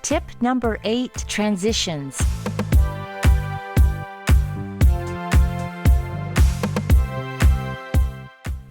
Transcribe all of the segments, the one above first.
Tip number 8, transitions.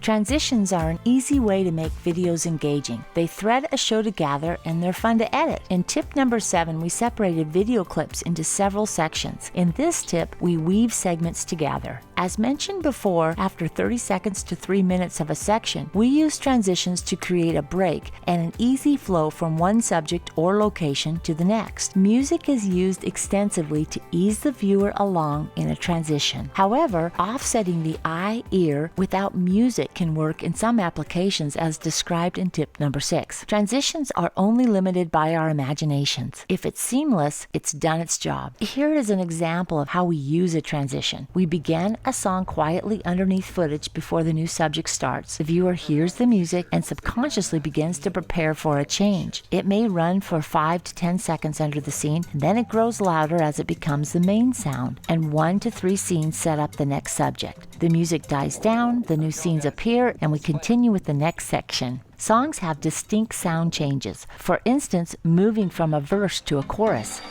Transitions are an easy way to make videos engaging. They thread a show together and they're fun to edit. In tip number 7, we separated video clips into several sections. In this tip, we weave segments together. As mentioned before, after 30 seconds to 3 minutes of a section, we use transitions to create a break and an easy flow from one subject or location to the next. Music is used extensively to ease the viewer along in a transition. However, offsetting the eye, ear without music can work in some applications as described in tip number 6. Transitions are only limited by our imaginations. If it's seamless, it's done its job. Here is an example of how we use a transition. We begin a song quietly underneath footage before the new subject starts. The viewer hears the music and subconsciously begins to prepare for a change. It may run for 5 to 10 seconds under the scene, and then it grows louder as it becomes the main sound, and 1 to 3 scenes set up the next subject. The music dies down, the new scenes appear, and we continue with the next section. Songs have distinct sound changes. For instance, moving from a verse to a chorus.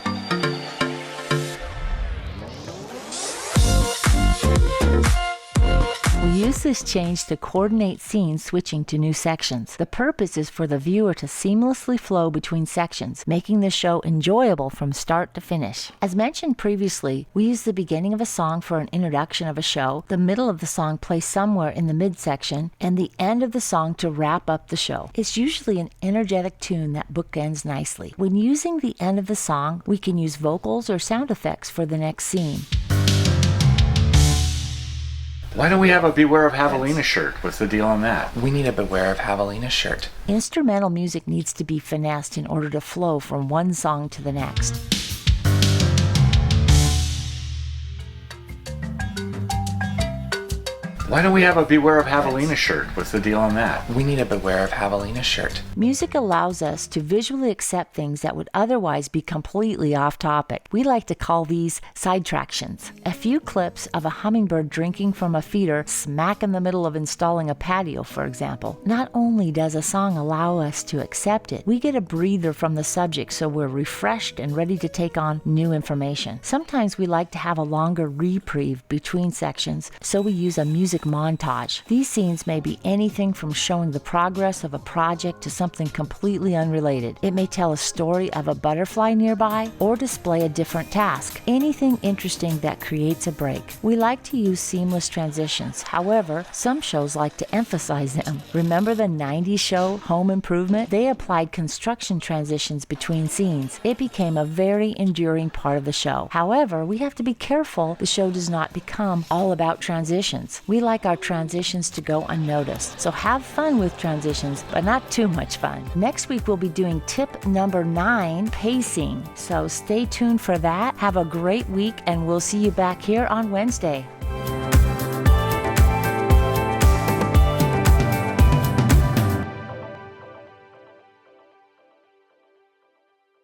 We use this change to coordinate scenes switching to new sections. The purpose is for the viewer to seamlessly flow between sections, making the show enjoyable from start to finish. As mentioned previously, we use the beginning of a song for an introduction of a show, the middle of the song placed somewhere in the midsection, and the end of the song to wrap up the show. It's usually an energetic tune that bookends nicely. When using the end of the song, we can use vocals or sound effects for the next scene. Why don't we have a Beware of Javelina shirt? What's the deal on that? We need a Beware of Javelina shirt. Instrumental music needs to be finessed in order to flow from one song to the next. Why don't we have a Beware of Javelina shirt? What's the deal on that? We need a Beware of Javelina shirt. Music allows us to visually accept things that would otherwise be completely off topic. We like to call these sidetractions. A few clips of a hummingbird drinking from a feeder smack in the middle of installing a patio, for example. Not only does a song allow us to accept it, we get a breather from the subject so we're refreshed and ready to take on new information. Sometimes we like to have a longer reprieve between sections, so we use a music montage. These scenes may be anything from showing the progress of a project to something completely unrelated. It may tell a story of a butterfly nearby or display a different task. Anything interesting that creates a break. We like to use seamless transitions. However, some shows like to emphasize them. Remember the 90s show Home Improvement? They applied construction transitions between scenes. It became a very enduring part of the show. However, we have to be careful the show does not become all about transitions. We like our transitions to go unnoticed. So have fun with transitions, but not too much fun. Next week we'll be doing tip number 9, pacing. So stay tuned for that. Have a great week and we'll see you back here on Wednesday.